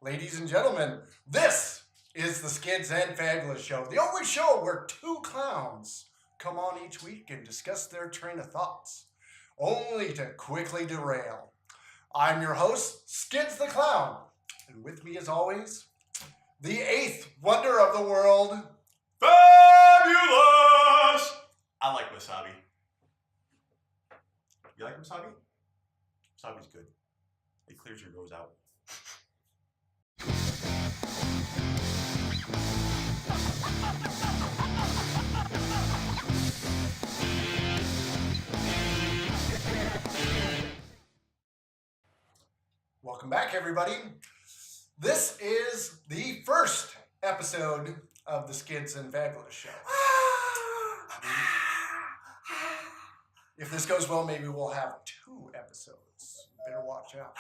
Ladies and gentlemen, this is the Skids and Fabulous Show, the only show where two clowns come on each week and discuss their train of thoughts, only to quickly derail. I'm your host, Skids the Clown, and with me as always, the eighth wonder of the world, Fabulous! I like wasabi. You like wasabi? Wasabi's good. It clears your nose out. Welcome back, everybody. This is the first episode of the Skids and Fabulous Show. If this goes well, maybe we'll have 2 episodes. Better watch out.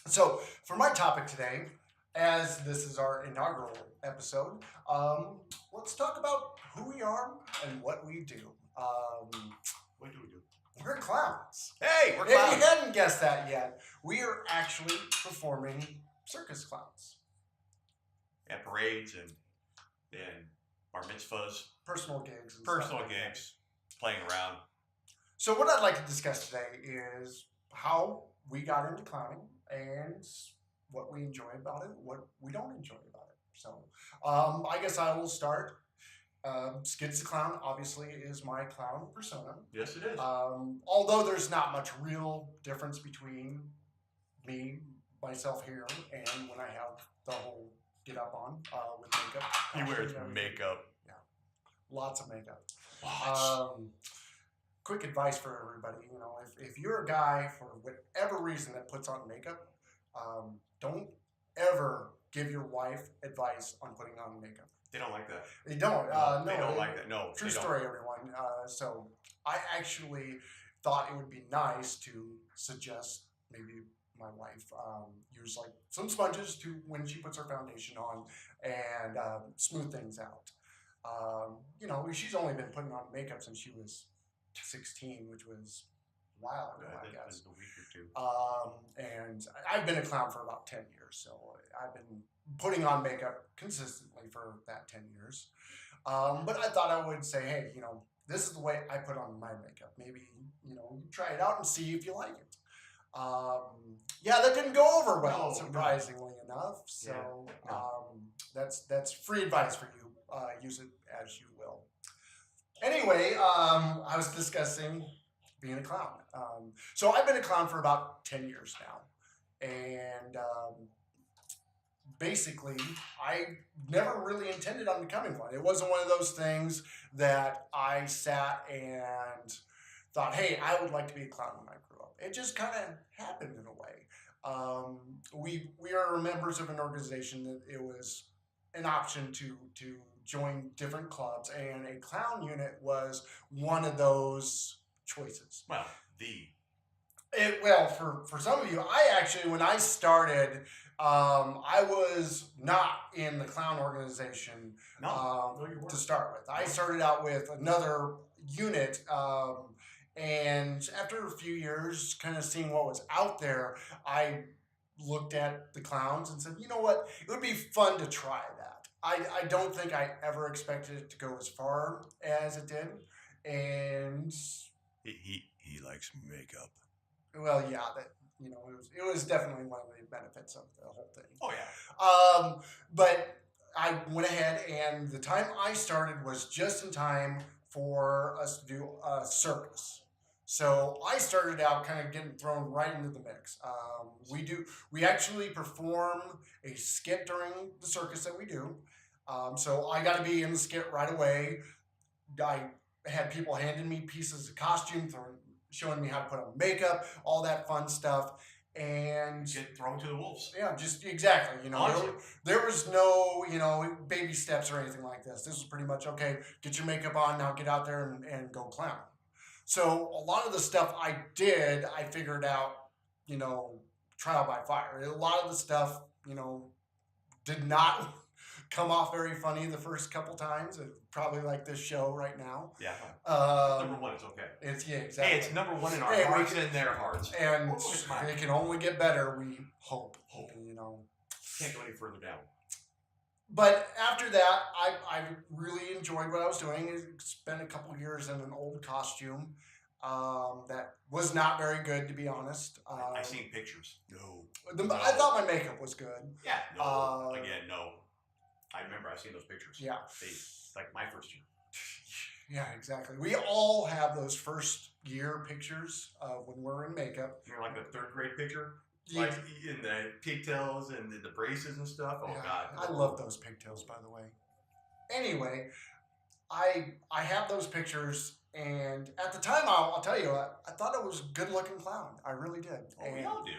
So, for my topic today, as this is our inaugural episode, let's talk about who we are and what we do. What do we do? We're clowns. Hey, we're If clowns. you hadn't guessed that yet, we are actually performing circus clowns. At parades and bar mitzvahs, Personal gigs. And personal stuff like that. gigs, playing around. So what I'd like to discuss today is how we got into clowning and what we enjoy about it, what we don't enjoy about it. So I guess I will start. Skids the Clown obviously is my clown persona. Yes, it is. Although there's not much real difference between me, myself here, and when I have the whole get up on with makeup. He wears Everything. makeup. Lots of makeup. Lots. Quick advice for everybody, if you're a guy for whatever reason that puts on makeup, don't ever give your wife advice on putting on makeup. They don't like that. They don't. No, they don't like that. No, True they don't. story, everyone. So I actually thought it would be nice to suggest maybe my wife use like some sponges to when she puts her foundation on and smooth things out. She's only been putting on makeup since she was 16, which was a while ago, I guess. A week or 2. And I've been a clown for about 10 years, so I've been putting on makeup consistently for that 10 years. But I thought I would say, hey, this is the way I put on my makeup. Maybe, you try it out and see if you like it. That didn't go over well, surprisingly enough. So that's free advice for you. Use it as you will. Anyway, I was discussing being a clown. So I've been a clown for about 10 years now. And basically, I never really intended on becoming one. It wasn't one of those things that I sat and thought, hey, I would like to be a clown when I grew up. It just kind of happened in a way. We are members of an organization that it was an option to join different clubs, and a clown unit was one of those choices. Well, for some of you, when I started, I was not in the clown organization to start with. I started out with another unit, and after a few years, kind of seeing what was out there, I looked at the clowns and said, you know what, it would be fun to try that. I don't think I ever expected it to go as far as it did, and he likes makeup. Well, yeah, it was definitely one of the benefits of the whole thing. Oh yeah. But I went ahead, and the time I started was just in time for us to do a circus. So I started out kind of getting thrown right into the mix. We actually perform a skit during the circus that we do. So I got to be in the skit right away. I had people handing me pieces of costume, showing me how to put on makeup, all that fun stuff. And get thrown to the wolves. Yeah, just exactly. There was no, baby steps or anything like this. This was pretty much, okay, get your makeup on, now get out there and go clown. So a lot of the stuff I did, I figured out, trial by fire. A lot of the stuff, did not come off very funny the first couple times, and probably like this show right now. Yeah. Um, Number one, it's okay. it's yeah, exactly. Hey, it's number one in our Hey, we hearts can- and their hearts. and Ooh, it's mine. it can only get better. We hope. You know. Can't go any further down. But after that, I really enjoyed what I was doing. I spent a couple years in an old costume that was not very good, to be honest. I've seen pictures. No. I thought my makeup was good. Yeah. No. Again, no. I remember I've seen those pictures. Yeah. Like my first year. Yeah, exactly. We all have those first year pictures when we're in makeup. You know, like the third grade picture? Yeah. Like in the pigtails and the braces and stuff. Oh, Yeah, God. I love those pigtails, by the way. Anyway, I have those pictures, and at the time, I'll tell you, I thought I was a good-looking clown. I really did. Oh, we all do.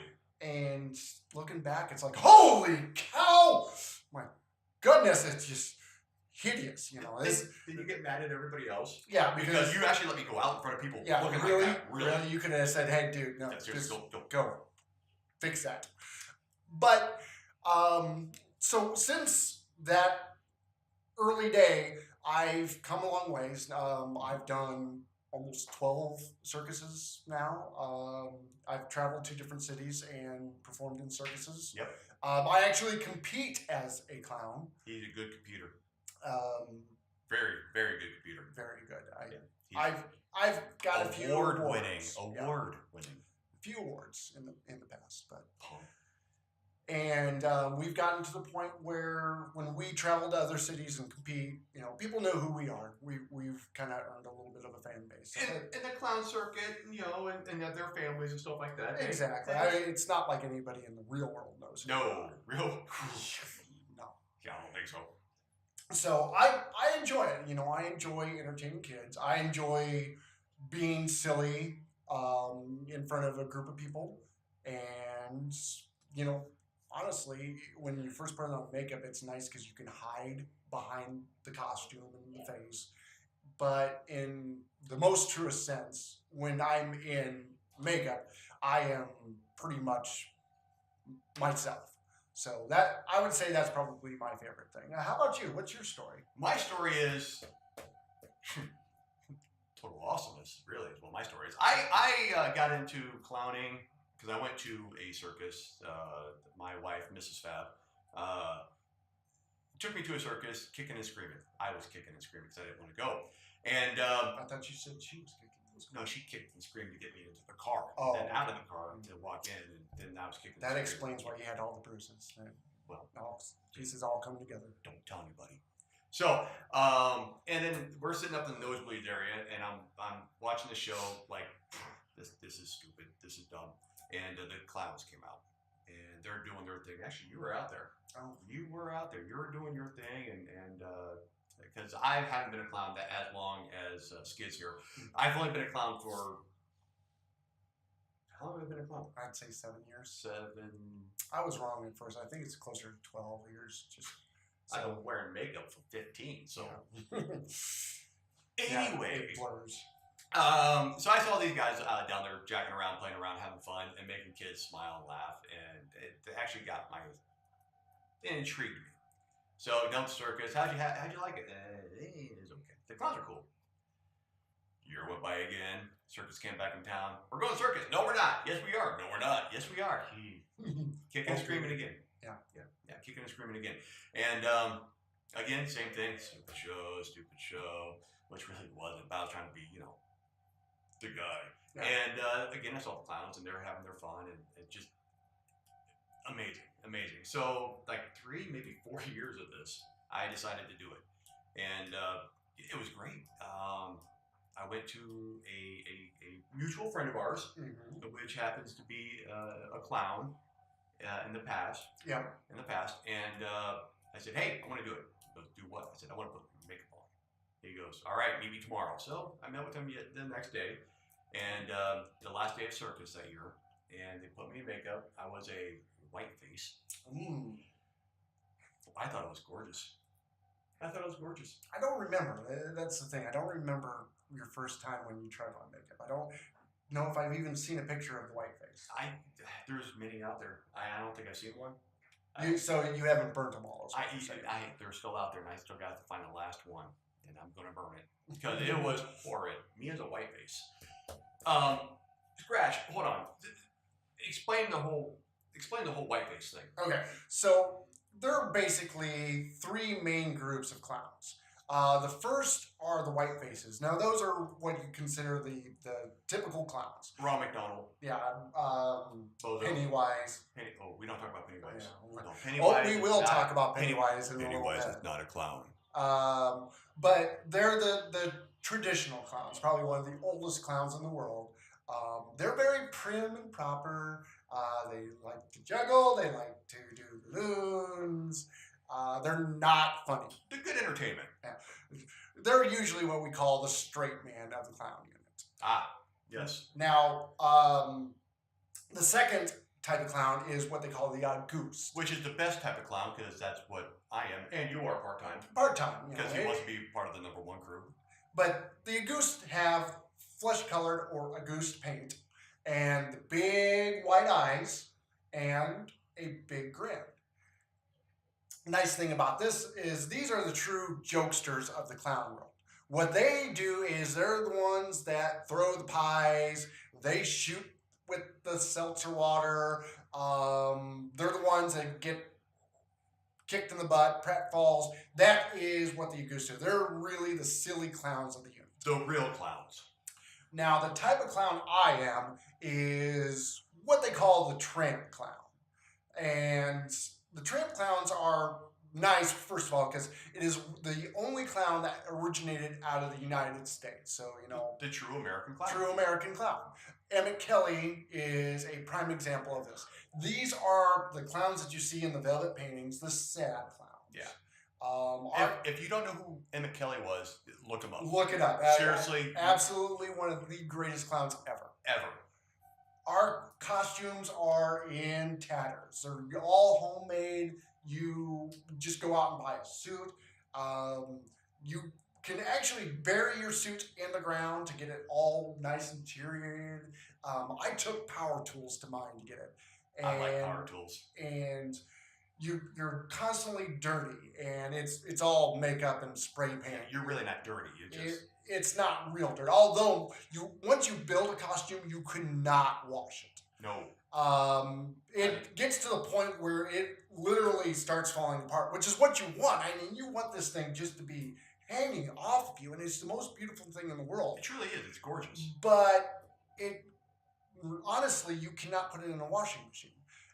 And looking back, it's like, holy cow! My goodness, it's just hideous. You know, Did you get mad at everybody else? Yeah, Because you actually let me go out in front of people looking really, like that. really, you could have said, "Hey, dude, no, Yeah, just don't. go, fix that." But so since that early day, I've come a long ways. I've done almost 12 circuses now. I've traveled to different cities and performed in circuses. Yep. I actually compete as a clown. He's a good computer. Very, Very good computer. very good. Yeah. I've got a few Award-winning. awards. Yeah. Award-winning. A few awards in the past, but. Oh. And we've gotten to the point where when we travel to other cities and compete, you know, people know who we are. We've kind of earned a little bit of a fan base. In the clown circuit, you know, and their families and stuff like that. Exactly. I mean, it's not like anybody in the real world knows who we No. are. Real? No. Yeah, I don't think so. So I enjoy it. You know, I enjoy entertaining kids. I enjoy being silly in front of a group of people. And, you know, honestly, when you first put on makeup, it's nice because you can hide behind the costume and the face. But in the most truest sense, when I'm in makeup, I am pretty much myself. So that I would say that's probably my favorite thing. Now, how about you? What's your story? My story is total awesomeness, really, is what my story is. I got into clowning because I went to a circus. My wife, Mrs. Fab, took me to a circus, kicking and screaming. I was kicking and screaming because I didn't want to go. And I thought you said she was kicking. no, she kicked and screamed to get me into the car, Oh, then out of the car to walk in, and then I was kicking. That and screaming. explains why you had all the bruises. Well, all pieces all come together. don't tell anybody. So, and then we're sitting up in the nosebleeds area, and I'm watching the show like this is stupid, this is dumb, and the clowns came out, and they're doing their thing. Actually, you were out there. Oh. You were out there. You were doing your thing, and because I haven't been a clown that as long as Skids here. I've only been a clown for. How long have I been a clown? I'd say 7 years. 7. I was wrong at first. I think it's closer to 12 years. Just I've been wearing makeup for 15. So yeah, anyway, it blurs. so I saw these guys down there jacking around, playing around, having fun, and making kids smile and laugh, and it actually got it intrigued me. So down to circus, how'd you like it? It was okay. The clowns are cool. Year went by again. Circus came back in town. We're going to circus. No, we're not. Yes, we are. No, we're not. Yes, we are. Kicking and screaming again. Yeah. Kicking and screaming again. And again, same thing. Stupid show. Which really wasn't. But I was trying to be, you know, the guy. Yeah. And again, I saw the clowns, and they were having their fun, and it just amazing. So, like 3, maybe 4 years of this, I decided to do it, and it was great. I went to a mutual friend of ours, which happens to be a clown in the past. Yeah. In the past, and I said, "Hey, I want to do it." He goes, "Do what?" I said, "I want to put makeup on." He goes, "All right, meet me tomorrow." So I met with him the next day, and the last day of circus that year, and they put me in makeup. I was a white face. I thought it was gorgeous. I don't remember. That's the thing. I don't remember your first time when you tried on makeup. I don't know if I've even seen a picture of the white face. There's many out there. I don't think I've seen one. So you haven't burnt them all. They're still out there, and I still got to find the last one, and I'm gonna burn it because it was horrid. Me as a whiteface. Scratch. Hold on. Explain the whole whiteface thing. Okay, so there are basically three main groups of clowns. The first are the white faces. Now, those are what you consider the typical clowns. Ron McDonald. Yeah, Pennywise. We don't talk about Pennywise. Yeah. No, Pennywise. We will talk about Pennywise in a little Pennywise bit. is not a clown. But they're the traditional clowns, probably one of the oldest clowns in the world. They're very prim and proper. They like to juggle. They like to do balloons. They're not funny. They're good entertainment. Yeah. They're usually what we call the straight man of the clown unit. Ah, yes. Now, the second type of clown is what they call the goose. Which is the best type of clown because that's what I am, and you are part-time. Part-time. Because he wants to be part of the number one crew. But the goose have flesh-colored or goose paint and big white eyes and a big grin. Nice thing about this is these are the true jokesters of the clown world. What they do is they're the ones that throw the pies, they shoot with the seltzer water, they're the ones that get kicked in the butt, pratfalls. That is what the goose do. They're really the silly clowns of the unit. The real clowns. Now, the type of clown I am is what they call the tramp clown. And the tramp clowns are nice, first of all, because it is the only clown that originated out of the United States. So, the true American clown. True American clown. Emmett Kelly is a prime example of this. These are the clowns that you see in the velvet paintings, the sad clowns. Yeah. If you don't know who Emmett Kelly was, look him up. Look it up. Seriously. Absolutely one of the greatest clowns ever. Ever. Our costumes are in tatters. They're all homemade. You just go out and buy a suit. You can actually bury your suit in the ground to get it all nice and deteriorated. I took power tools to mine to get it. And, I like power tools. And you're constantly dirty, and it's all makeup and spray paint. Yeah, you're really not dirty. It's not real dirt. Although once you build a costume, you could not wash it. No. It gets to the point where it literally starts falling apart, which is what you want. I mean, you want this thing just to be hanging off of you, and it's the most beautiful thing in the world. It truly is. It's gorgeous. But honestly, you cannot put it in a washing machine.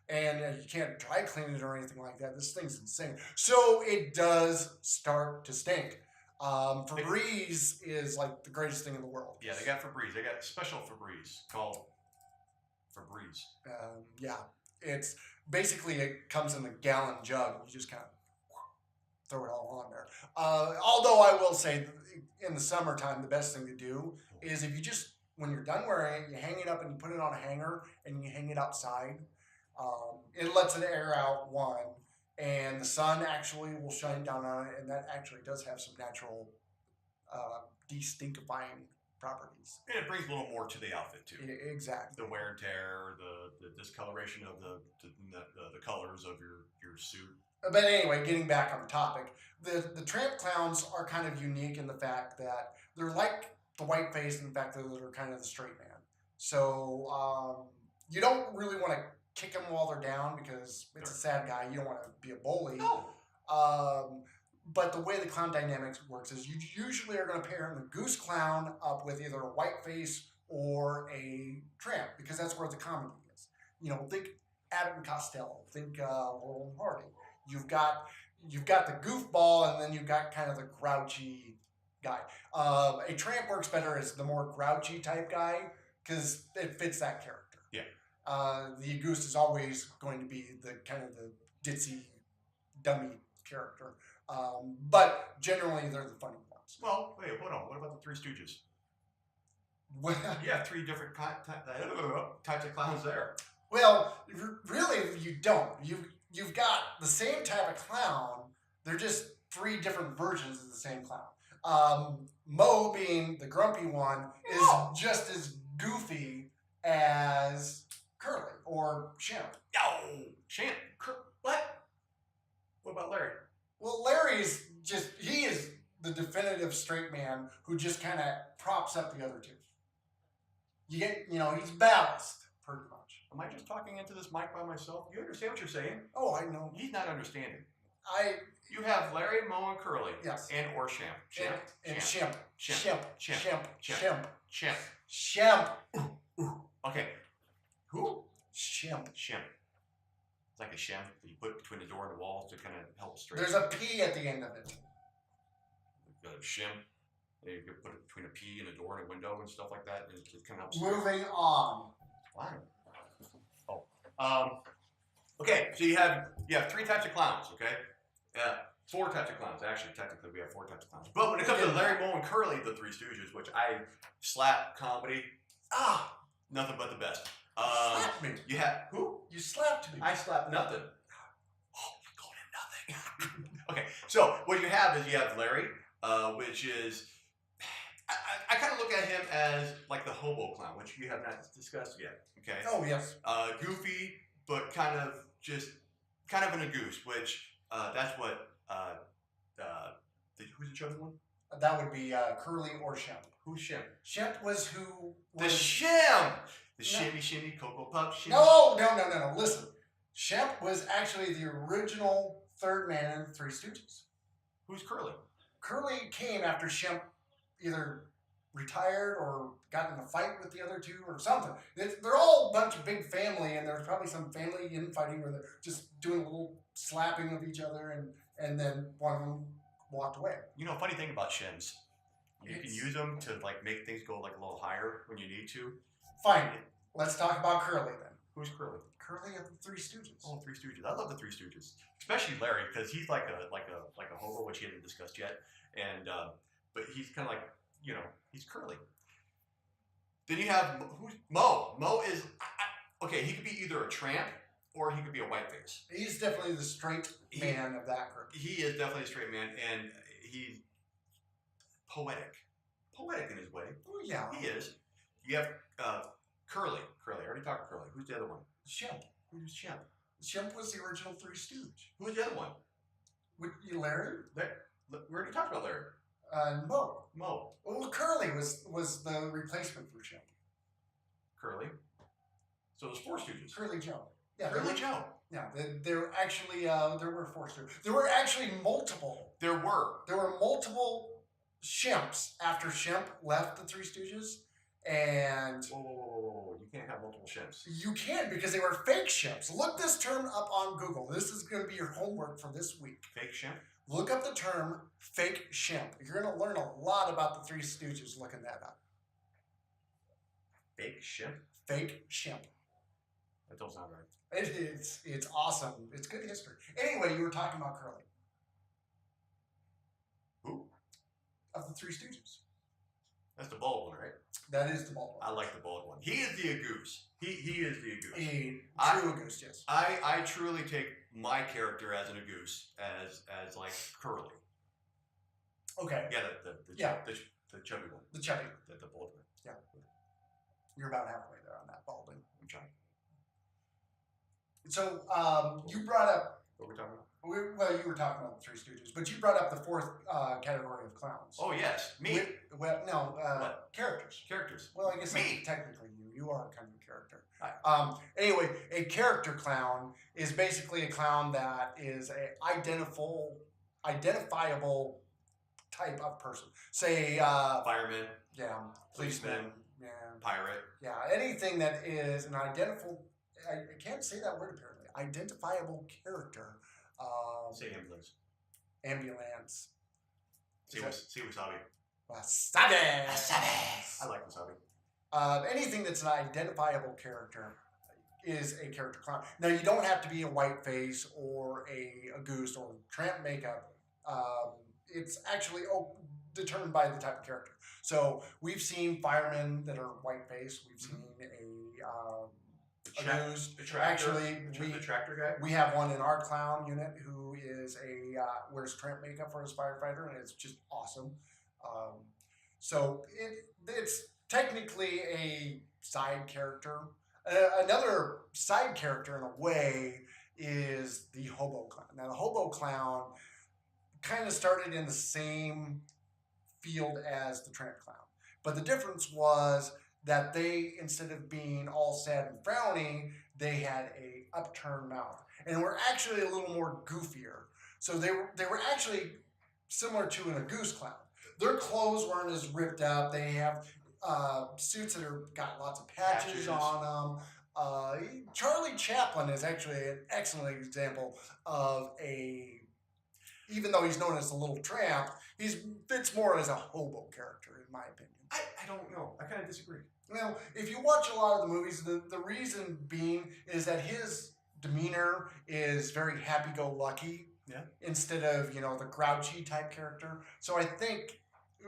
And you can't dry clean it or anything like that. This thing's insane. So it does start to stink. Febreze is like the greatest thing in the world. Yeah, they got Febreze. They got special Febreze called Febreze. Yeah, it's basically it comes in a gallon jug. You just kind of throw it all on there. Although I will say, in the summertime, the best thing to do is if you just, when you're done wearing it, you hang it up and you put it on a hanger and you hang it outside. It lets it air out, one, and the sun actually will shine down on it, and that actually does have some natural de-stinkifying properties. And it brings a little more to the outfit too. Exactly. The wear and tear, the discoloration of the colors of your suit. But anyway, getting back on the topic, the tramp clowns are kind of unique in the fact that they're like the white face in the fact that they're kind of the straight man. So you don't really want to kick them while they're down because it's a sad guy. You don't want to be a bully. No. But the way the clown dynamics works is you usually are going to pair the goose clown up with either a white face or a tramp because that's where the comedy is. Think Abbott and Costello. Think Laurel and Hardy. You've got the goofball, and then you've got kind of the grouchy guy. A tramp works better as the more grouchy type guy because it fits that character. Yeah. The goose is always going to be the kind of the ditzy, dummy character. But generally, they're the funny ones. Well, wait, hold on. What about the Three Stooges? You have three different types of clowns there. Well, really, you don't. You've got the same type of clown. They're just three different versions of the same clown. Mo, being the grumpy one, is just as goofy as Curly or Champ. Yo, Champ. What? Larry? Well, Larry's he is the definitive straight man who just kind of props up the other two. He's balanced, pretty much. Am I just talking into this mic by myself? You understand what you're saying? Oh, I know. He's not understanding. You have Larry, Mo, and Curly. Yes. And or Shemp. Shemp. Okay. Who? Shemp. It's like a Shemp that you put between the door and the wall to kind of help straighten. There's a P at the end of it. You've got a Shemp. You can put it between a P and a door and a window and stuff like that. And it kind of helps. Moving on. Fine. Okay, so you have 3 types of clowns, okay? 4 types of clowns. Actually, technically, we have 4 types of clowns. But when it comes to Larry, Moe, and Curly, the Three Stooges, which I slap comedy, nothing but the best. Slapped me. You have who? You slapped me. I slapped nothing. Oh, you called it nothing. Okay, so what you have is you have Larry, which is I kind of look at him as like the hobo clown, which you have not discussed yet. Okay. Oh yes. Goofy, but kind of in a goose, which that's what who's the chosen one? That would be Curly or Shemp. Who's Shemp? Shemp was who The Shemp! The shimmy, Cocoa Puff, shimmy. No. Listen. Shemp was actually the original third man in the Three Stooges. Who's Curly? Curly came after Shemp either retired or got in a fight with the other two or something. They're all a bunch of big family, and there's probably some family infighting where they're just doing a little slapping of each other, and then one of them walked away. Funny thing about shims, you can use them to like make things go like a little higher when you need to. Fine. Let's talk about Curly then. Who's Curly? Curly of the Three Stooges. Oh, Three Stooges. I love the Three Stooges, especially Larry, because he's like a hobo, which he hasn't discussed yet, and but he's kind of like he's Curly. Then you have who's Mo. Mo is okay. He could be either a tramp or he could be a whiteface. He's definitely the straight man of that group. He is definitely a straight man, and he's poetic in his way. Oh yeah, he is. You have Curly. I already talked to Curly. Who's the other one? Shemp. Who's Shemp? Shemp was the original Three Stooge. Who's the other one? Larry? We already talked about Larry. Mo. Well, Curly was the replacement for Shemp. Curly. So there's 4 Stooges. Curly Joe. Yeah, Curly Joe. Yeah, there actually there were 4 Stooges. There were actually multiple. There were multiple Shemps after Shemp left the Three Stooges. And whoa. You can't have multiple Shemps. You can, because they were fake Shemps. Look this term up on Google. This is going to be your homework for this week. Fake Shemp? Look up the term fake Shemp. You're going to learn a lot about the Three Stooges looking that up. Fake Shemp? Fake Shemp. That don't sound right. It's awesome. It's good history. Anyway, you were talking about Curly. Who? Of the Three Stooges. That's the bald one, right? That is the bald one. I like the bald one. He is the Agoose. He is the Agoose. A true Agoose, yes. I truly take my character as an Agoose, as like Curly. Okay. Yeah, the chubby one. The chubby. The bald one. Yeah. You're about halfway there on that balding. I'm trying. So you brought up. What were we talking about? You were talking about the Three Stooges, but you brought up the 4th category of clowns. Oh yes, me. Characters. Characters. Well, I guess me. Technically you are kind of a character. Right. Anyway, a character is basically a clown that is a identifiable type of person. Say fireman. Yeah. Policeman. Yeah. Pirate. Yeah. Anything that is an identifiable. I can't say that word apparently. Identifiable character. Say ambulance. Ambulance. Say wasabi. Wasabi. I like wasabi. Anything that's an identifiable character is a character clown. Now, you don't have to be a white face or a goose or tramp makeup. It's actually determined by the type of character. So we've seen firemen that are white face. We've seen a goose. The tractor. Actually, the tractor guy. We have one in our clown unit who is wears tramp makeup for his firefighter, and it's just awesome. So it's technically a side character. Another side character in a way is the hobo clown. Now, the hobo clown kind of started in the same field as the tramp clown, but the difference was that they, instead of being all sad and frowny, they had a upturned mouth and were actually a little more goofier. So they were actually similar to a goose clown. Their clothes weren't as ripped up. They have suits that are got lots of patches on them. Charlie Chaplin is actually an excellent example of even though he's known as a little tramp, he fits more as a hobo character, in my opinion. I don't know. I kind of disagree. Well, if you watch a lot of the movies, the reason being is that his demeanor is very happy-go-lucky. Yeah. Instead of, the grouchy type character. So I think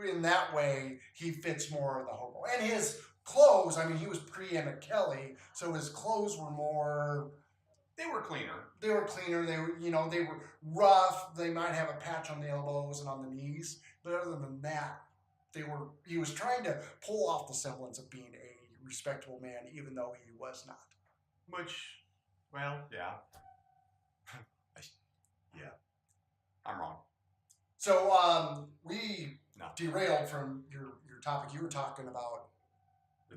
in that way, he fits more of the hobo. And his clothes, he was pre-Emmett Kelly, so his clothes were more... They were cleaner. They were, they were rough. They might have a patch on the elbows and on the knees. But other than that, he was trying to pull off the semblance of being a respectable man, even though he was not. Which, well, yeah. Yeah. I'm wrong. So we derailed from your topic. You were talking about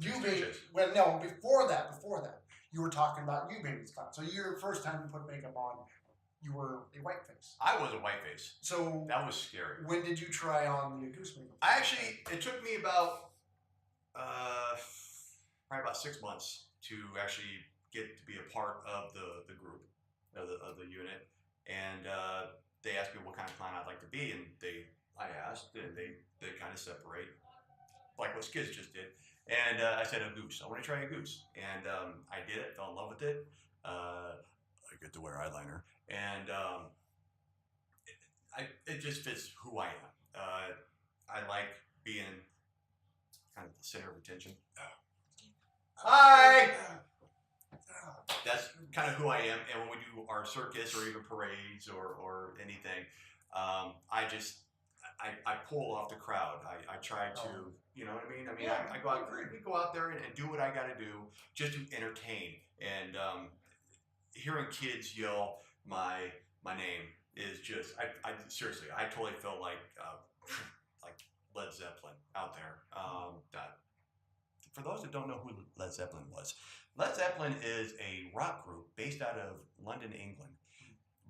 you being... Well, no, before that, you were talking about you being a clown. So your first time you put makeup on, you were a whiteface. I was a whiteface. So that was scary. When did you try on the goose makeup? It took me about probably about 6 months to actually get to be a part of the group of the unit, and they asked me what kind of clown I'd like to be, and I asked, and they kind of separate, like what Skids just did. And I said a goose. I want to try a goose, and I did it. Fell in love with it. I get to wear eyeliner, and it just fits who I am. I like being kind of the center of attention. Hi. That's kind of who I am. And when we do our circus or even parades or anything, I pull off the crowd. I try to, you know what I mean? I go out, we go out there and do what I got to do just to entertain. And hearing kids yell my name is just, I seriously, I totally felt like Led Zeppelin out there. For those that don't know who Led Zeppelin was, Led Zeppelin is a rock group based out of London, England,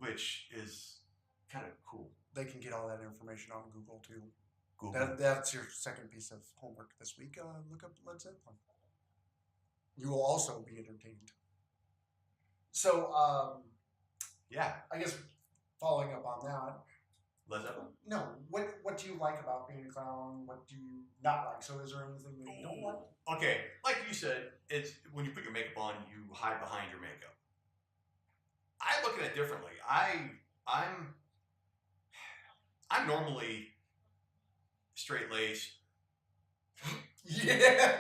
which is kind of cool. They can get all that information on Google too. Google. That's your second piece of homework this week. Look up Led Zeppelin. You will also be entertained. So, yeah. I guess following up on that. Led Zeppelin? No. What do you like about being a clown? What do you not like? So is there anything that you don't like? Okay, like you said, it's when you put your makeup on, you hide behind your makeup. I look at it differently. I'm normally straight laced. Yeah.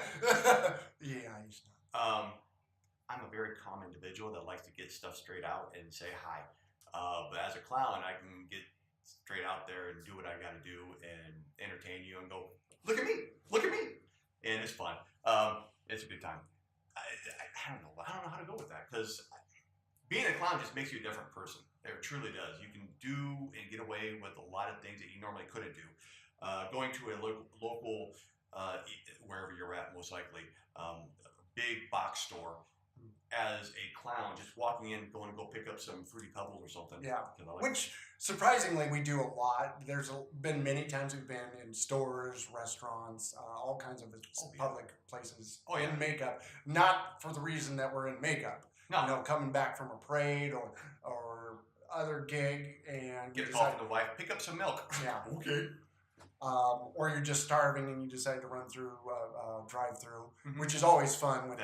Yeah, I used to. I'm a very calm individual that likes to get stuff straight out and say hi. But as a clown, I can get straight out there and do what I got to do and entertain you and go, look at me, and it's fun. It's a good time. I don't know how to go with that, because being a clown just makes you a different person. It truly does. You can do and get away with a lot of things that you normally couldn't do. Going to a local, wherever you're at, most likely, big box store. As a clown, just walking in, going to go pick up some Fruity Pebbles or something. Yeah, which surprisingly we do a lot. There's been many times we've been in stores, restaurants, all kinds of public places in makeup. Not for the reason that we're in makeup. No. Coming back from a parade or other gig and get a call from the wife, pick up some milk. Yeah. Okay. Or you're just starving and you decide to run through a drive-through, which is always fun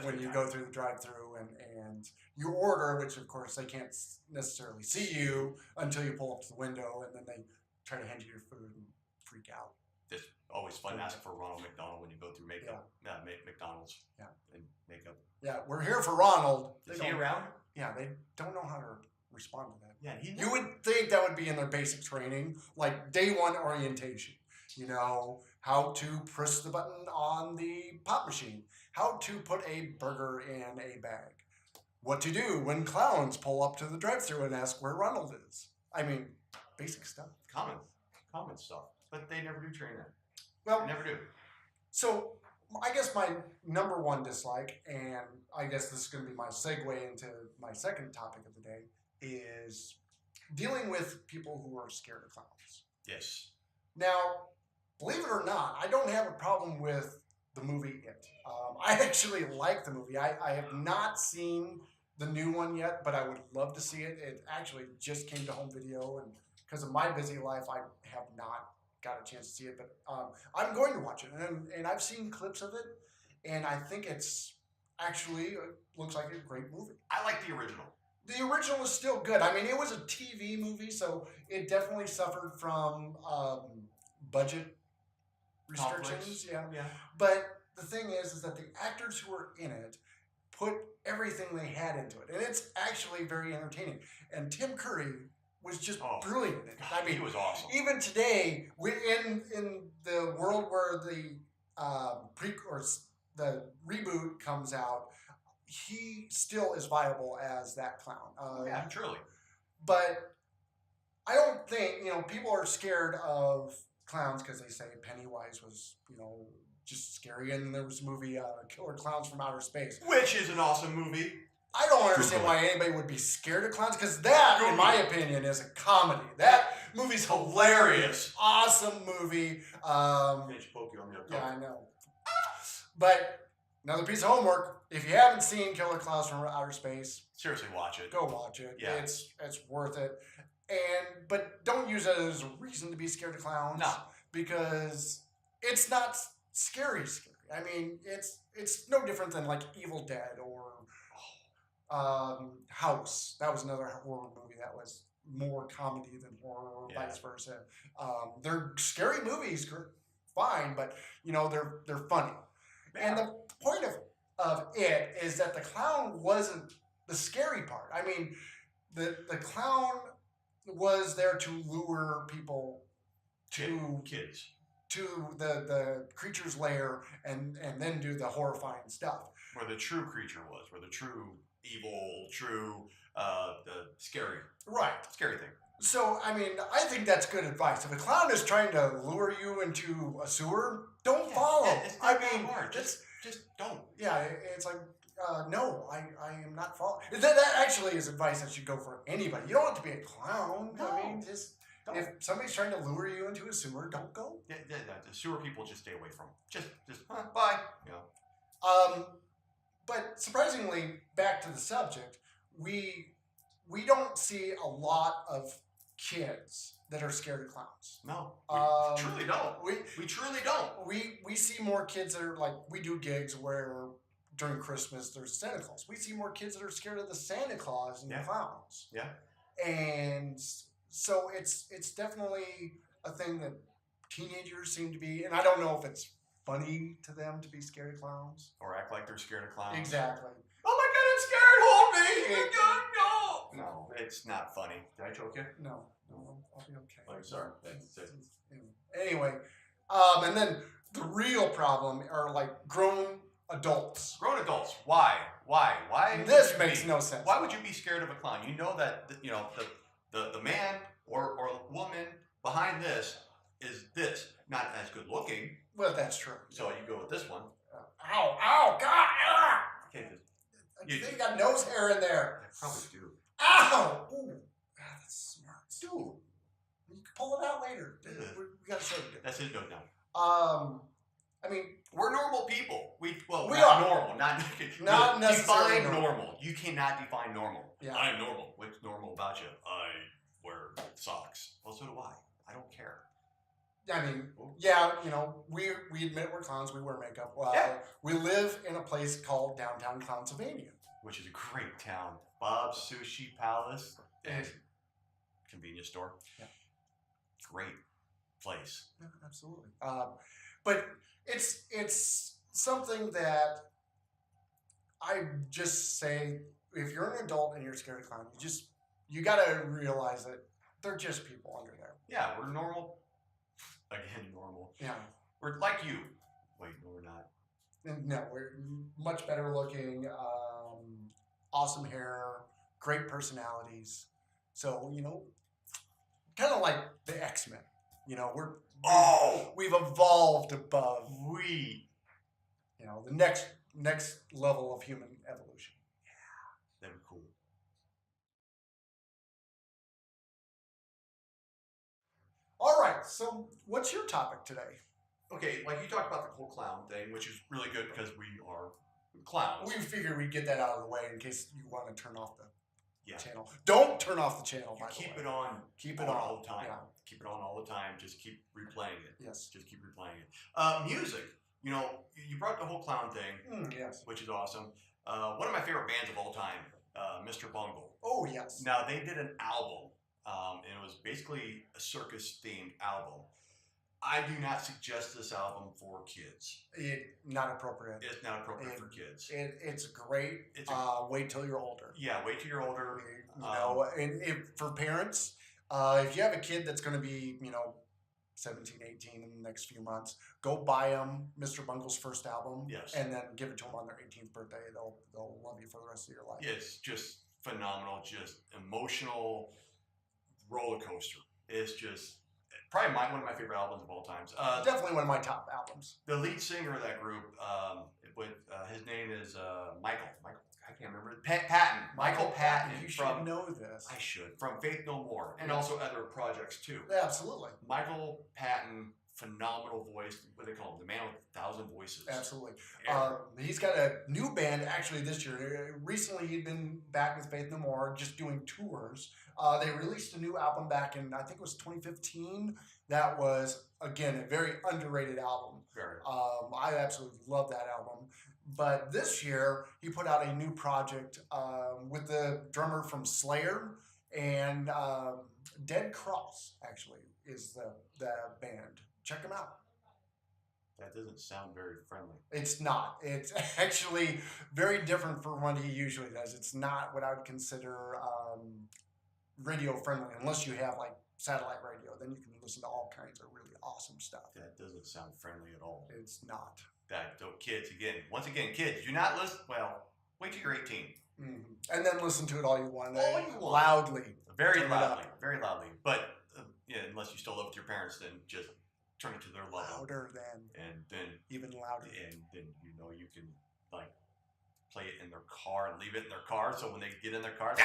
when you go through the drive-through and you order, which of course they can't necessarily see you until you pull up to the window, and then they try to hand you your food and freak out. It's always fun to ask for Ronald McDonald when you go through makeup. Yeah, McDonald's. Yeah. And makeup. Yeah, we're here for Ronald. Is he around? Yeah, they don't know how to respond to that. Yeah, you would think that would be in their basic training, like day one orientation. How to press the button on the pop machine, how to put a burger in a bag. what to do when clowns pull up to the drive-thru and ask where Ronald is. I mean, basic stuff. Common stuff. But they never do train that. Well, They never do. So I guess my number one dislike, and I guess this is going to be my segue into my second topic of the day, is dealing with people who are scared of clowns. Yes. Now, believe it or not, I don't have a problem with the movie It. I actually like the movie. I have not seen the new one yet, but I would love to see it. It actually just came to home video, and because of my busy life, I have not got a chance to see it. But I'm going to watch it, and I've seen clips of it, and I think it's actually looks like a great movie. I like the original. The original is still good. I mean, it was a TV movie, so it definitely suffered from budget restrictions. Yeah. But the thing is that the actors who were in it put everything they had into it, and it's actually very entertaining. And Tim Curry was just brilliant. I mean, he was awesome. Even today, in the world where the the reboot comes out, he still is viable as that clown. Yeah, truly. But I don't think people are scared of clowns because they say Pennywise was just scary, and there was a movie Killer Clowns from Outer Space, which is an awesome movie. I don't understand why anybody would be scared of clowns, because that, in my opinion, is a comedy. That movie's hilarious. Awesome movie. Yeah, I know. But another piece of homework: if you haven't seen Killer Clowns from Outer Space, seriously, watch it. Go watch it. Yeah. It's worth it. But don't use it as a reason to be scared of clowns. No. Because it's not scary. I mean, it's no different than like Evil Dead or House. That was another horror movie that was more comedy than horror, or vice versa. They're scary movies, fine, but they're funny. Yeah. And the point of it is that the clown wasn't the scary part. I mean, the clown was there to lure people to kids to the creature's lair and then do the horrifying stuff. Where the true creature was, where the true evil, the scary thing. So, I mean, I think that's good advice. If a clown is trying to lure you into a sewer, don't follow. It's not hard. Just don't. Yeah, it's like, no, I am not following. That actually is advice that should go for anybody. You don't have to be a clown. No. I mean, if somebody's trying to lure you into a sewer, don't go. The sewer people, just stay away from them. Just bye. But surprisingly, back to the subject, we don't see a lot of kids that are scared of clowns. No, we truly don't. We truly don't. We see more kids that are like, we do gigs where during Christmas there's Santa Claus. We see more kids that are scared of the Santa Claus and the clowns. Yeah. And so it's definitely a thing that teenagers seem to be, and I don't know if it's funny to them to be scared of clowns. Or act like they're scared of clowns. Exactly. Oh my God, I'm scared, hold me! Oh my God, no! No, it's not funny. Did I choke you? No, I'll be okay. Oh, sorry. Anyway, and then the real problem are like grown adults. Grown adults. Why? This makes no sense. Why would you be scared of a clown? You know that the man or the woman behind this is not as good looking. Well, that's true. So you go with this one. Ow, God! Ah! I think you got nose hair in there. I probably do. Ow! Ooh, that's smart. Dude. You can pull it out later. We gotta show you. That's his note now. I mean, we're normal people. We are normal, not necessarily define normal. You cannot define normal. Yeah. I'm normal. What's normal about you? I wear socks. Well, so do I. I don't care. I mean, yeah, we admit we're clowns. We wear makeup. We live in a place called downtown Clownsylvania, which is a great town. Bob's Sushi Palace and convenience store. Yeah. Great place. Yeah, absolutely. But it's something that I just say, if you're an adult and you're scared of clowns, you gotta realize that they're just people under there. Yeah, we're normal. Again, normal. Yeah. We're like you. Wait, no, we're not. No, we're much better looking. awesome hair, great personalities. So, kind of like the X-Men. We've evolved above the next level of human evolution. They were cool. All right, so what's your topic today? Okay, like you talked about the whole clown thing, which is really good because we are clowns. We figured we'd get that out of the way in case you want to turn off the Yeah. channel. Don't turn off the channel, by the Keep way. it on. Keep it on all the time. Yeah. Keep it on all the time. Just keep replaying it. Yes. Just keep replaying it. Music. You brought the whole clown thing, Yes. which is awesome. One of my favorite bands of all time, Mr. Bungle. Oh, yes. Now, they did an album, and it was basically a circus-themed album. I do not suggest this album for kids. Not appropriate. It's not appropriate for kids. It's great. Wait till you're older. Yeah, wait till you're older. And for parents, if you have a kid that's going to be, 17, 18 in the next few months, go buy them Mr. Bungle's first album. Yes. And then give it to them on their 18th birthday. They'll love you for the rest of your life. It's just phenomenal, just emotional roller coaster. It's just probably one of my favorite albums of all times. Definitely one of my top albums. The lead singer of that group, his name is Michael. I can't remember. Patton. Michael Patton. You should know this. I should. From Faith No More. And also other projects too. Yeah, absolutely. Michael Patton, phenomenal voice. What do they call him? The man with 1,000 voices. Absolutely. He's got a new band actually this year. Recently, he'd been back with Faith No More, just doing tours. They released a new album back in, I think it was 2015. That was, again, a very underrated album. Very. I absolutely love that album. But this year, he put out a new project with the drummer from Slayer, and Dead Cross, actually, is the band. Check them out. That doesn't sound very friendly. It's not. It's actually very different from what he usually does. It's not what I would consider radio friendly, unless you have like satellite radio. Then you can listen to all kinds of really awesome stuff. That doesn't sound friendly at all. It's not. Kids, once again, kids, do not listen. Well, wait till you're 18. Mm-hmm. And then listen to it all you want. All you want. Loudly. Very loudly. Very loudly. But unless you still live with your parents, then just turn it to their level. Louder than. And then. Even louder. And then, you can, play it in their car and leave it in their car. So when they get in their car,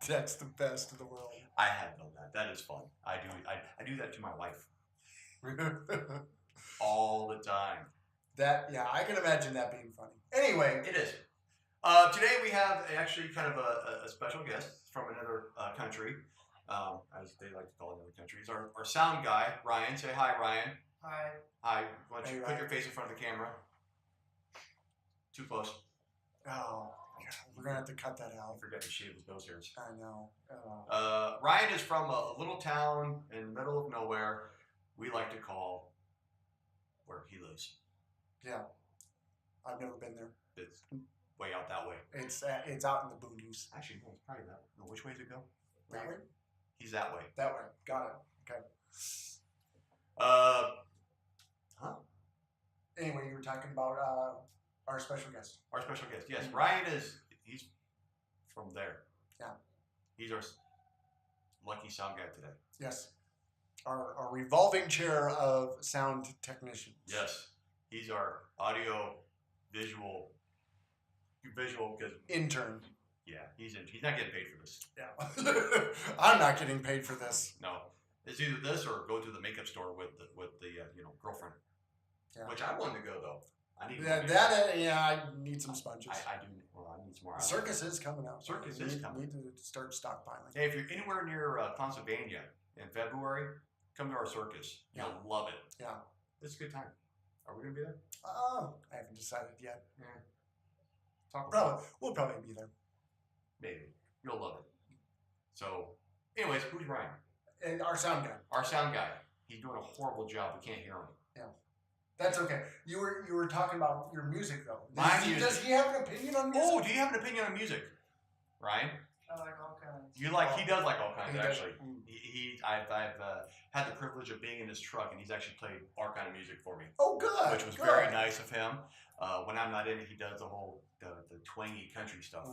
That's the best of the world. I have done that. That is fun. I do that to my wife. All the time. I can imagine that being funny. Anyway. It is. Today we have actually kind of a special guest from another country, as they like to call another country. He's our sound guy, Ryan. Say hi, Ryan. Hi. Hi. Why don't you Ryan. put your face in front of the camera? Too close. Oh, we're going to have to cut that out. I forgot to shave his nose hairs. I know. Ryan is from a little town in the middle of nowhere we like to call where he lives. Yeah. I've never been there. It's way out that way. It's out in the boonies. Actually, no, it's probably that. No, which way does it go? That way? He's that way. That way. Got it. Okay. Huh? Anyway, you were talking about our special guest. Our special guest. Yes, Ryan he's from there. Yeah. He's our lucky sound guy today. Yes. Our revolving chair of sound technicians. Yes. He's our audio visual because intern. Yeah, he's not getting paid for this. Yeah. I'm not getting paid for this. No. It's either this or go to the makeup store with the girlfriend. Yeah. Which I wanted to go though. I need I need some sponges. I do. Well, I need some more. Circus is coming out. Circus is coming. Need to start stockpiling. Hey, if you're anywhere near Pennsylvania in February, come to our circus. Yeah. You'll love it. Yeah. It's a good time. Are we gonna be there? I haven't decided yet. Yeah. Talk about it. We'll probably be there. Maybe. You'll love it. So, anyways, who's Ryan? And our sound guy. Our sound guy. He's doing a horrible job. We can't hear him. Yeah. That's okay. You were talking about your music though. Does he have an opinion on music? Oh, do you have an opinion on music, Ryan? I like all kinds. He does like all kinds, actually. He I've had the privilege of being in his truck, and he's actually played our kind of music for me, Oh, good. which was good. very nice of him. When I'm not in it, he does the whole the twangy country stuff.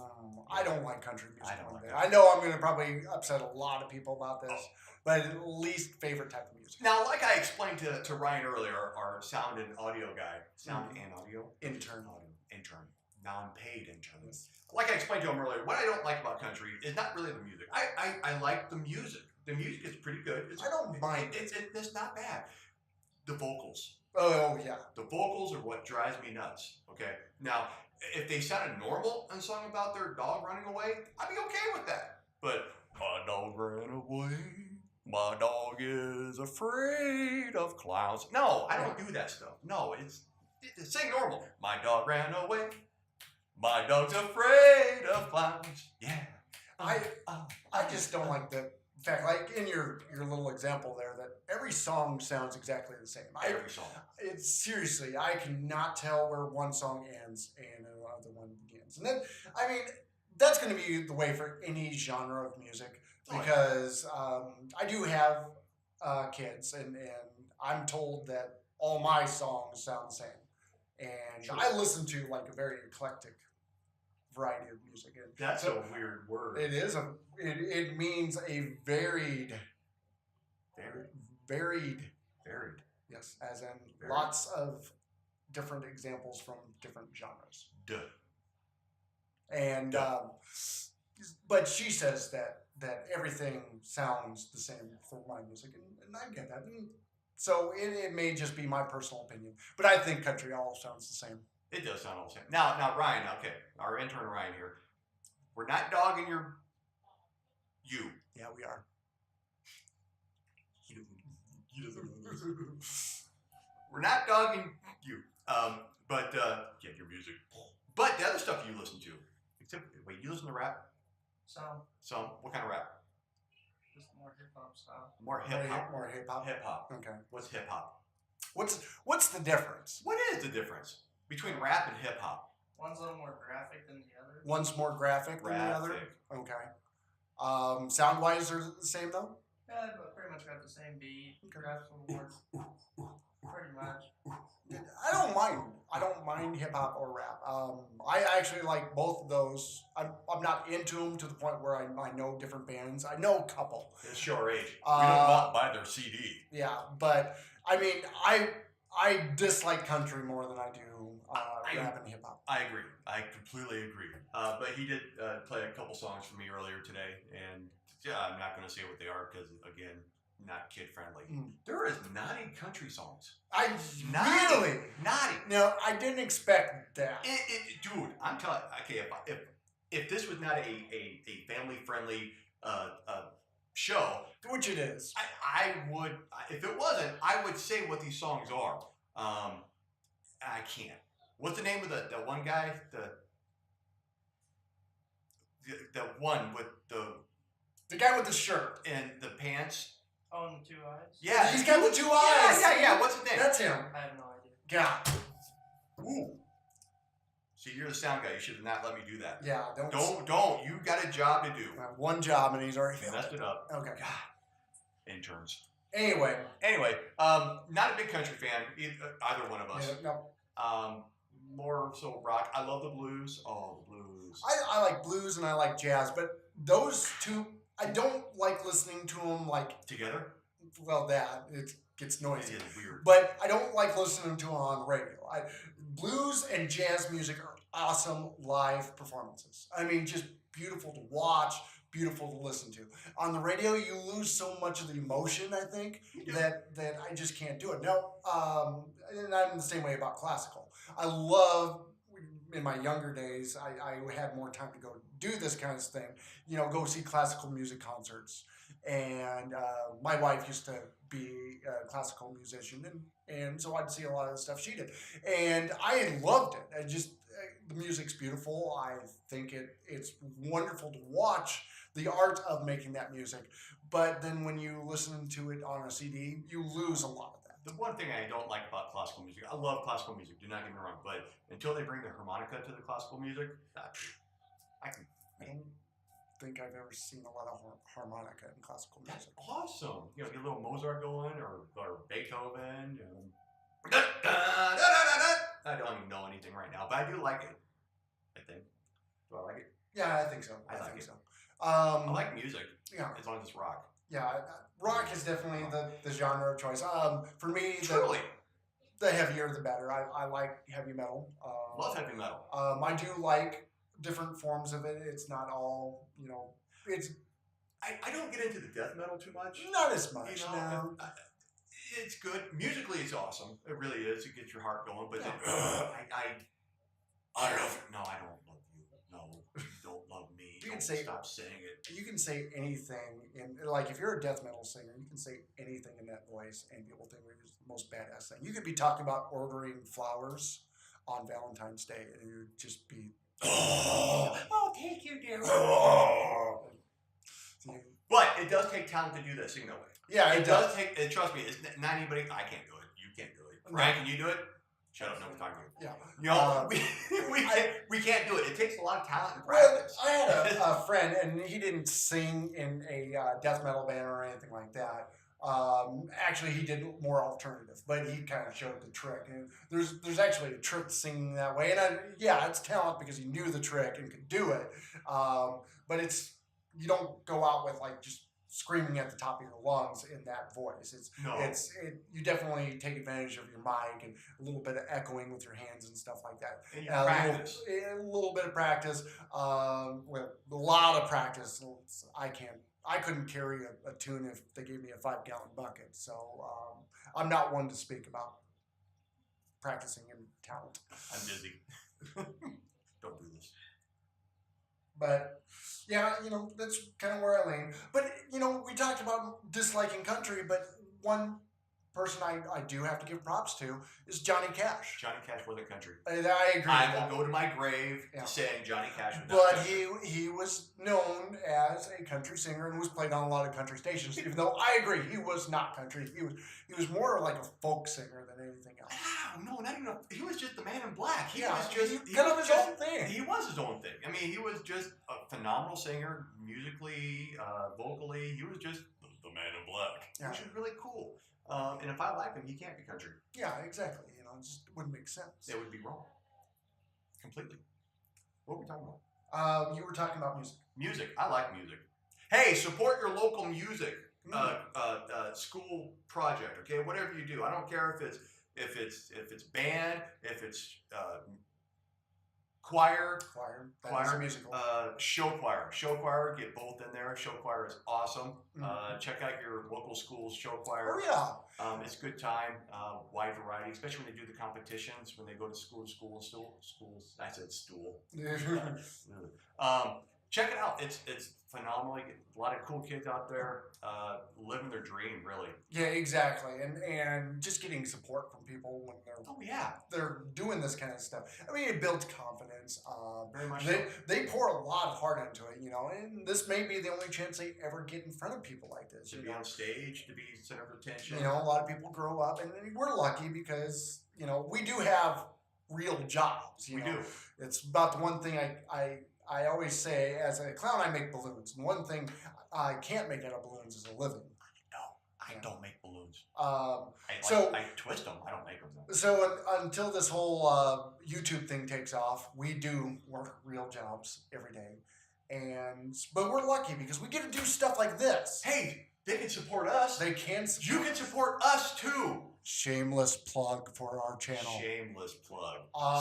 I don't like country music. I don't like I know I'm going to probably upset a lot of people about this, Oh. but at least favorite type of music. Now, like I explained to Ryan earlier, our sound and audio guy, and audio Intern. intern, now unpaid intern. Like I explained to him earlier, what I don't like about country is not really the music. I like the music. The music is pretty good. I don't mind It's not bad. The vocals. Oh, yeah. The vocals are what drives me nuts. Okay. Now, if they sounded normal and sung about their dog running away, I'd be okay with that. But my dog ran away. My dog is afraid of clowns. No, I don't do that stuff. No, it's sing normal. My dog ran away. My dog's afraid of clowns. Yeah. I just don't like the fact, like in your little example there, that every song sounds exactly the same. Every song. It's seriously, I cannot tell where one song ends and another one begins. And then, I mean, that's going to be the way for any genre of music, because I do have kids, and I'm told that all my songs sound the same. And Sure. I listen to like a very eclectic variety of music. And That's so a weird word. it is it means a varied. Yes, as in Varied. lots of different examples from different genres. Duh. And but she says that everything sounds the same for my music, and I get that. And so it may just be my personal opinion, but I think country all sounds the same. It does sound all the same. Now, Ryan, okay, our intern Ryan here, we're not dogging you. Yeah, we are. He doesn't know this. We're not dogging you. But yeah, your music. But the other stuff you listen to, except wait, you listen to rap? Some. What kind of rap? Just more hip hop style. More hip hop. More hip hop. Hip hop. Okay. What's hip hop? What's the difference? What is the difference between rap and hip hop? One's a little more graphic than the other. One's more graphic than the other. Graphic. Okay. Sound wise, they're the same though. Yeah, but pretty much got the same beat. Rap's a little more. Pretty much. I don't mind hip hop or rap. I actually like both of those. I'm not into them to the point where I know different bands. I know a couple. It's show our age. We don't buy their CD. Yeah, but I mean, I dislike country more than I do rap and hip hop. I agree. I completely agree. But he did play a couple songs for me earlier today, and yeah, I'm not going to say what they are because, again, not kid friendly. There is naughty country songs. Really naughty. No, I didn't expect that. Dude, I'm telling. Okay, if this was not a family friendly show, Which it is. I would. If it wasn't, I would say what these songs are. I can't. What's the name of the one guy? The one with The guy with the shirt. and the pants. Oh, and the two eyes? Yeah, He's got the two eyes. Yeah. What's his name? That's him. I have no idea. Yeah. Ooh. See, you're the sound guy. You should have not let me do that. Yeah. Don't. You got a job to do. One job and he's already You failed. messed it up. Okay. Interns. Anyway. Not a big country fan. Either one of us. Yeah, no. More so rock. I love the blues. Oh, the blues. I like blues and I like jazz, but those two, I don't like listening to them like, Together? well, that, it gets noisy. It is weird. But I don't like listening to them on radio. Blues and jazz music are awesome live performances. I mean, just beautiful to watch, beautiful to listen to. On the radio, you lose so much of the emotion, I think, that I just can't do it. No, and I'm the same way about classical. I love, in my younger days, I had more time to go do this kind of thing, go see classical music concerts. And my wife used to be a classical musician, and so I'd see a lot of the stuff she did. And I loved it. The music's beautiful. I think it's wonderful to watch the art of making that music. But then when you listen to it on a CD, you lose a lot of that. The one thing I don't like about classical music, I love classical music, do not get me wrong, but until they bring the harmonica to the classical music, I can. think I've ever seen a lot of harmonica in classical That's music. awesome. You know, get a little Mozart going or Beethoven. I don't even know anything right now, but I do like it. I think. Do I like it? Yeah, I think so. I like think it. so. I like music. Yeah. As long as it's rock. Yeah, rock is definitely the genre of choice. For me, Truly. the heavier the better. I like heavy metal. Love heavy metal. I do like different forms of it. It's not all, it's I don't get into the death metal too much. not as much. No. It's good. Musically, it's awesome. It really is. It gets your heart going. But Yeah. I love it. No, I don't love you. No, you don't love me. You can Don't say- stop saying it. You can say anything if you're a death metal singer, you can say anything in that voice, and people think it's the most badass thing. You could be talking about ordering flowers on Valentine's Day, and it would just be, oh, thank you, dear. But it does take talent to do that, sing that way. Yeah, It does take. And trust me, it's not anybody. I can't do it. You can't do it. No. Ryan, can you do it? Shut up. No one's talking to you. Yeah. You know, we can't do it. It takes a lot of talent and Well, practice. I had a friend, and he didn't sing in a death metal band or anything like that. Actually, he did more alternative, but he kind of showed the trick. And there's actually a trick to singing that way, and it's talent because he knew the trick and could do it. But you don't go out with like just screaming at the top of your lungs in that voice. You definitely take advantage of your mic and a little bit of echoing with your hands and stuff like that. And you practice. A little bit of practice, with a lot of practice. I couldn't carry a tune if they gave me a 5-gallon bucket. So I'm not one to speak about practicing and talent. I'm dizzy. Don't do this. But yeah, that's kind of where I lean. But we talked about disliking country, but one person I do have to give props to is Johnny Cash. Johnny Cash was a country. And I agree. I will go to my grave Yeah. saying Johnny Cash was not But country. he was known as a country singer and was played on a lot of country stations. Even though I agree he was not country, he was more like a folk singer than anything else. No, not even. He was just the man in black. He Yeah, was just he kind of his own thing. He was his own thing. I mean, he was just a phenomenal singer, musically, vocally. He was just the man in black, which is really cool. And if I like him, he can't be country. Yeah, exactly. It just wouldn't make sense. It would be wrong. Completely. What were we talking about? You were talking about music. Music. I like music. Hey, support your local music school project. Okay, whatever you do. I don't care if it's band, if it's choir, That's a musical. show choir. Get both in there. Show choir is awesome. Check out your local school's show choir. Oh yeah. It's a good time, wide variety, especially when they do the competitions, when they go to schools. I said stool. Check it out. It's phenomenal. You get a lot of cool kids out there living their dream, really. Yeah, exactly. And just getting support from people when they're doing this kind of stuff. I mean, it builds confidence. Very much They pour a lot of heart into it, and this may be the only chance they ever get in front of people like this. To be on stage, to be center of attention. A lot of people grow up, and we're lucky because we do have real jobs. We do. It's about the one thing I always say, as a clown, I make balloons. And one thing I can't make out of balloons is a living. I don't make balloons. I twist them. I don't make them. So until this whole YouTube thing takes off, we do work real jobs every day. But we're lucky because we get to do stuff like this. Hey, they can support us. They can. You can support us too. Shameless plug for our channel. Shameless plug.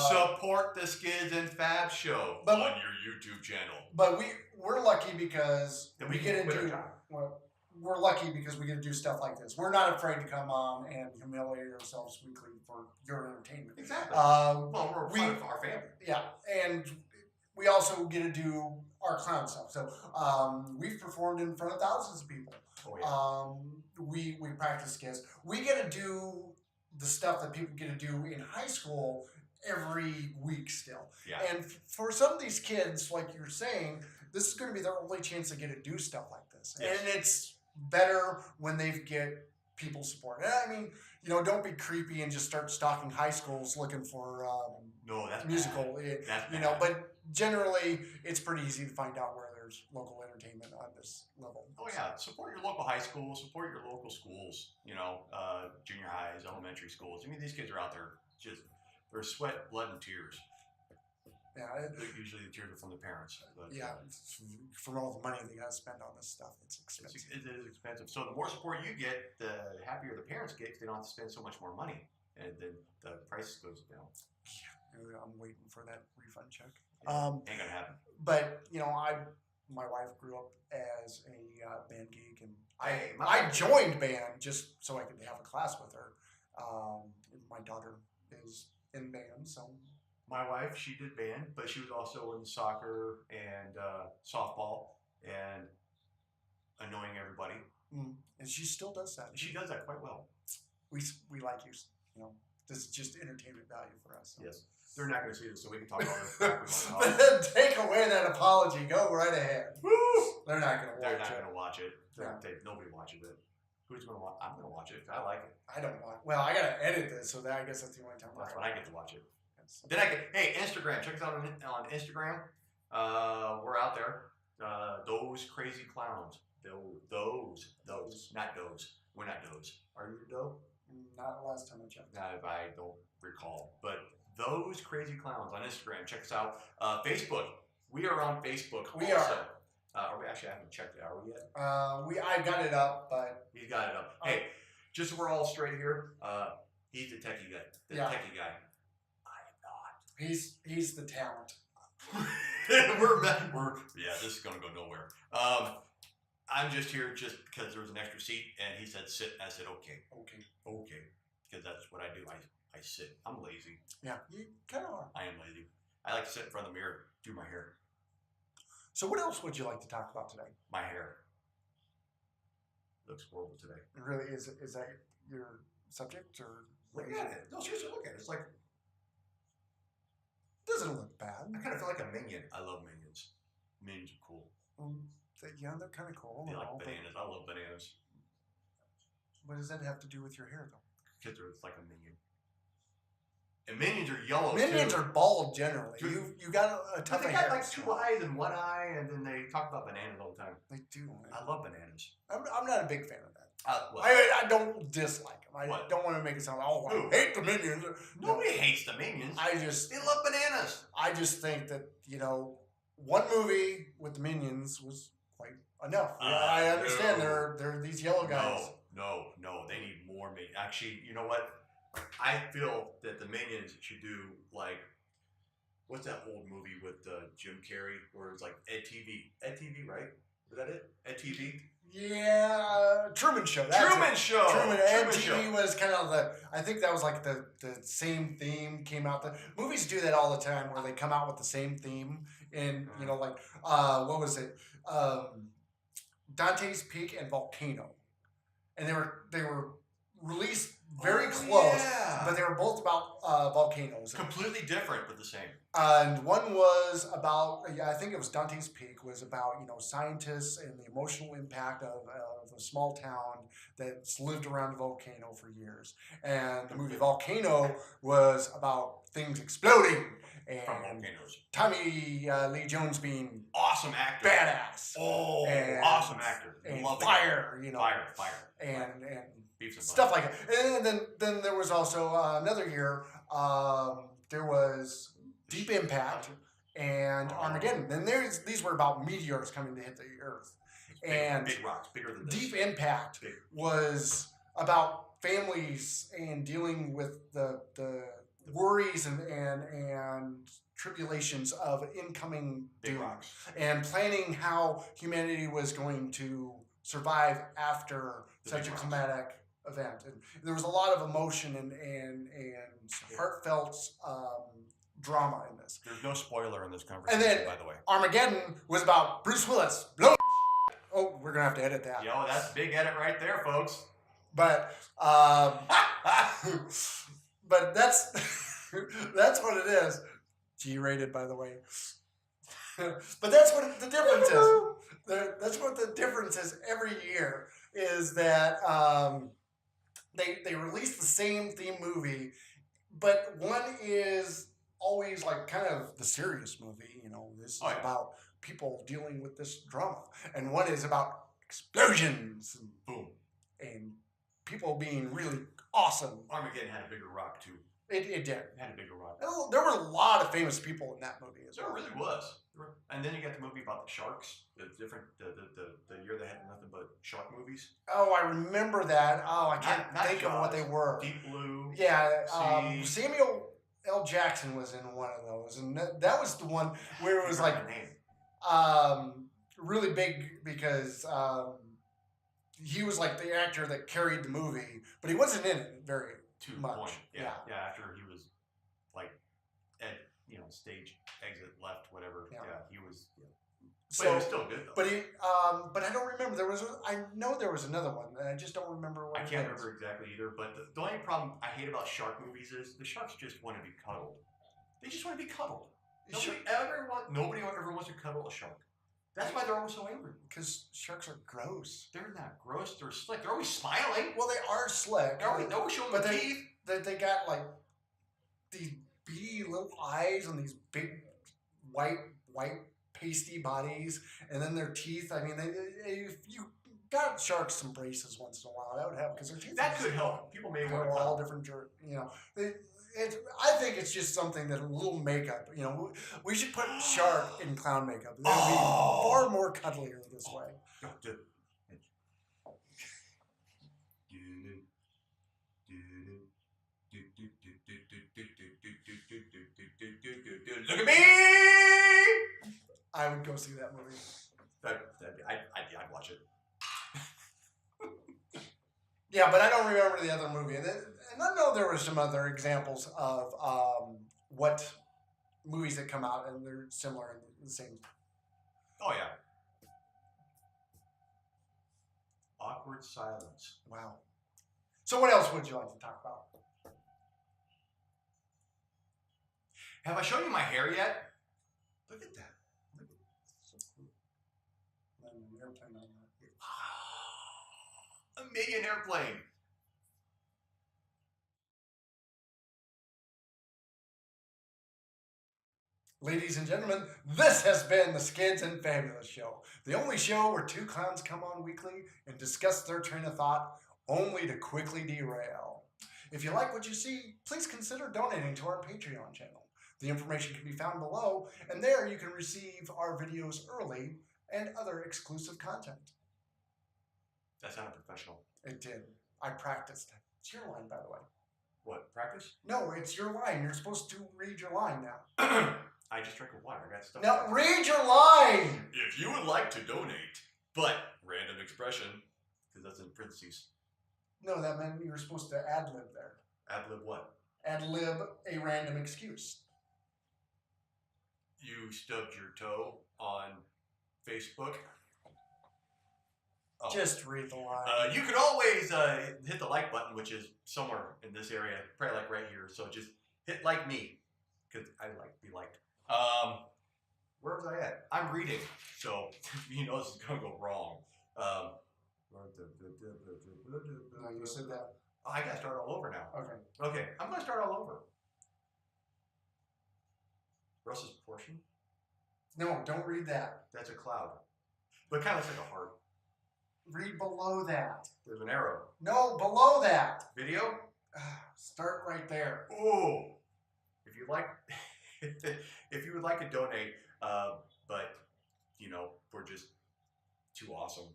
Support the Skids and Fab show on your YouTube channel. But we're lucky because we get to do. We're lucky because we get to do stuff like this. We're not afraid to come on and humiliate ourselves weekly for your entertainment. Exactly. We're proud of our family. Yeah, and we also get to do our clown stuff. So we've performed in front of thousands of people. Oh, yeah. We practice skits. We get to do the stuff that people get to do in high school every week still. Yeah. And for some of these kids, like you're saying, this is going to be their only chance to get to do stuff like this. Yes. And it's better when they get people support. And I mean, don't be creepy and just start stalking high schools looking for no, that's musical. bad. That's bad. But generally, it's pretty easy to find out where there's local entertainment on this level. Oh yeah, support your local high schools, support your local schools. Junior highs, elementary schools. I mean, these kids are out there just they're sweat, blood, and tears. Yeah, Usually the tears are from the parents. But, yeah, from all the money they got to spend on this stuff, it's expensive. It is expensive. So the more support you get, the happier the parents get. 'Cause they don't have to spend so much more money, and then the price goes down. Yeah, I'm waiting for that refund check. Ain't gonna happen. But my wife grew up as a band geek, and Hey, I joined band just so I could have a class with her. My daughter is in band, so. My wife, she did band, but she was also in soccer and softball and annoying everybody. And she still does that. She does that quite well. We like you. This is just entertainment value for us. So. Yes. They're not going to see this, so we can talk all this crap we want to But talk. then take away that apology. Go right ahead. Woo! They're not going to watch They're it. not going to watch it. Yeah. Nobody watches it. Who's going to watch? I'm going to watch it. I like it. I don't want. Well, I got to edit this, so that I guess that's the only time. That's when I get to watch it. Yes. Then hey, Instagram. Check us out on Instagram. We're out there. Those crazy clowns. Those. Not those. We're not those. Are you a doe? Not last time I checked. I don't recall. But those crazy clowns on Instagram. Check us out. Facebook. We are on Facebook. We also. Are we actually? I haven't checked it. Are we yet? I got it up, but He's got it up. Hey, just so we're all straight here. He's the techie guy. Techie guy. I am not. he's the talent. we're yeah. This is gonna go nowhere. I'm just here just because there was an extra seat, and he said sit. And I said okay, because that's what I do. I sit. I'm lazy. Yeah, you kind of are. I am lazy. I like to sit in front of the mirror, do my hair. So what else would you like to talk about today? My hair looks horrible today. Really, is that your subject or? Look at it. No, seriously, look at it. It's like Doesn't look bad. I kind of feel like a minion. I love minions. Minions are cool. Yeah, they're kind of cool. They like but bananas. I love bananas. what does that have to do with your hair, though? Because it's like a minion. And minions are yellow. Minions too. are bald generally. Dude. You got a But tough they hair. got like two eyes and one eye, and then they talk about bananas all the time. They do. I love bananas. I'm not a big fan of that. What? I don't dislike them. I What? don't want to make it sound I Who? hate the Minions. Nobody hates the minions. They love bananas. I just think that one movie with the Minions was quite enough. I understand no. they're these yellow guys. No. They need more minions. Actually, you know what? I feel that the minions should do like, what's that old movie with Jim Carrey where it's like Ed TV? Ed TV, right? Was that it? Ed TV? Yeah, Truman Show. Truman Show. Ed TV was kind of I think that was like the same theme came out. The movies do that all the time where they come out with the same theme. And, what was it? Dante's Peak and Volcano. And they were released very close, yeah. but they were both about volcanoes. Completely different, but the same. And one was about, I think it was Dante's Peak, was about, scientists and the emotional impact of a small town that's lived around a volcano for years. And the movie Volcano was about things exploding. And From volcanoes. Tommy Lee Jones being Awesome actor. badass. Oh, And- awesome actor. And Love fire, Fire. and Beefs and stuff like that. And then there was also another year, there was Deep Impact and Armageddon. Then these were about meteors coming to hit the Earth. And big rocks, bigger than this. Deep Impact Big. was about families and dealing with the worries and tribulations of incoming Big doom rocks. and planning how humanity was going to survive after The such big a rocks. climatic event. And there was a lot of emotion and heartfelt drama in this. There's no spoiler in this conversation, And then by the way. Armageddon was about Bruce Willis blowing. Oh, we're gonna have to edit that. Yo, that's a big edit right there, folks. But but that's that's what it is. G-rated, by the way. But that's what the difference is. That's what the difference is every year. Is that they release the same theme movie, but one is always like kind of the serious movie. This is about people dealing with this drama, and one is about explosions and Boom. and people being really awesome. Armageddon had a bigger rock too. It did. It had a bigger rock. There were a lot of famous people in that movie as There well. really was. And then you got the movie about the sharks. The year they had nothing but shark movies. Oh, I remember that. Oh, I can't Not think of what Jaws, they were. Deep Blue. Yeah, Sea. Samuel L. Jackson was in one of those, and that was the one where it was like the name. really big because he was like the actor that carried the movie, but he wasn't in it very To much. point. Yeah. After he was like at stage exit left, whatever. Yeah. He was. Yeah. But So, it was still good though. but I don't remember. I know there was another one, and I just don't remember what. I can't remember exactly either. But the only problem I hate about shark movies is the sharks just want to be cuddled. They just want to be cuddled. Nobody ever wants to cuddle a shark. That's why they're always so angry. Because sharks are gross. They're not gross. They're slick. They're always smiling. Well, they are slick. They're always showing but their teeth. They got like these beady little eyes and these big white pasty bodies, and then their teeth. I mean, if you got sharks some braces once in a while, that would help because their teeth. That could help. People may want They're to all cuddle. different. I think it's just something that a little makeup. We should put shark in clown makeup. That would be far more cuddlier this way. Look at me! I would go see that movie. I'd watch it. Yeah, but I don't remember the other movie. And I know there were some other examples of what movies that come out and they're similar in the same. Oh yeah. Awkward silence. Wow. So what else would you like to talk about? Have I shown you my hair yet? Look at that. So cool. An airplane on that. A million airplane. Ladies and gentlemen, this has been the Skids and Fabulous Show. The only show where two clowns come on weekly and discuss their train of thought, only to quickly derail. If you like what you see, please consider donating to our Patreon channel. The information can be found below, and there you can receive our videos early and other exclusive content. That sounded professional. It did. I practiced. It's your line, by the way. What, practice? No, it's your line. You're supposed to read your line now. I just drank a water. I got stuff. Now, read your line! If you would like to donate, but random expression, because that's in parentheses. No, that meant you were supposed to ad-lib there. Ad-lib what? Ad-lib a random excuse. You stubbed your toe on Facebook. Oh. Just read the line. You can always hit the like button, which is somewhere in this area, probably like right here. So just hit like me, because I like to be liked. Where was I at? I'm reading, so you know this is gonna go wrong. No, you said that. Oh, I gotta start all over now. Okay. Okay, I'm gonna start all over. Russ's portion? No, don't read that. That's a cloud. But it kind of looks like a heart. Read below that. There's an arrow. No, below that. Video? Start right there. Ooh. If you like, if you would like to donate, but we're just too awesome.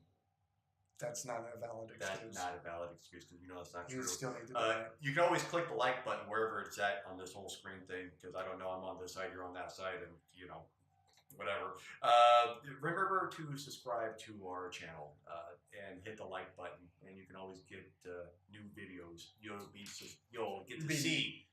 That's not a valid excuse. That's not a valid excuse because that's not You true. still need to do that. You can always click the like button wherever it's at on this whole screen thing because I don't know, I'm on this side, you're on that side, and whatever. Remember to subscribe to our channel and hit the like button, and you can always get new videos. You'll get to see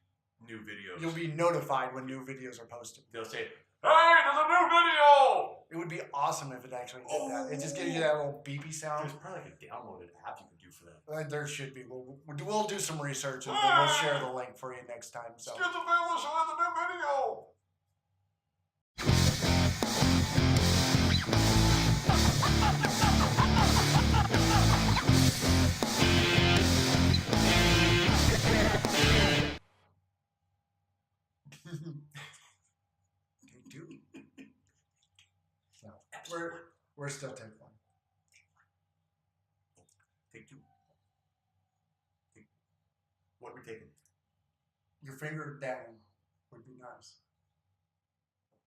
new videos. You'll be notified when new videos are posted. They'll say, "Hey, there's a new video!" It would be awesome if it actually did that. It just gives you that little beepy sound. There's probably like a downloaded app you can do for that. There should be. We'll do some research and then we'll share the link for you next time. So. Skids and Fabulous has a new video! Take two. So. We're still take one. Take two. What are we taking? Your finger down would be nice.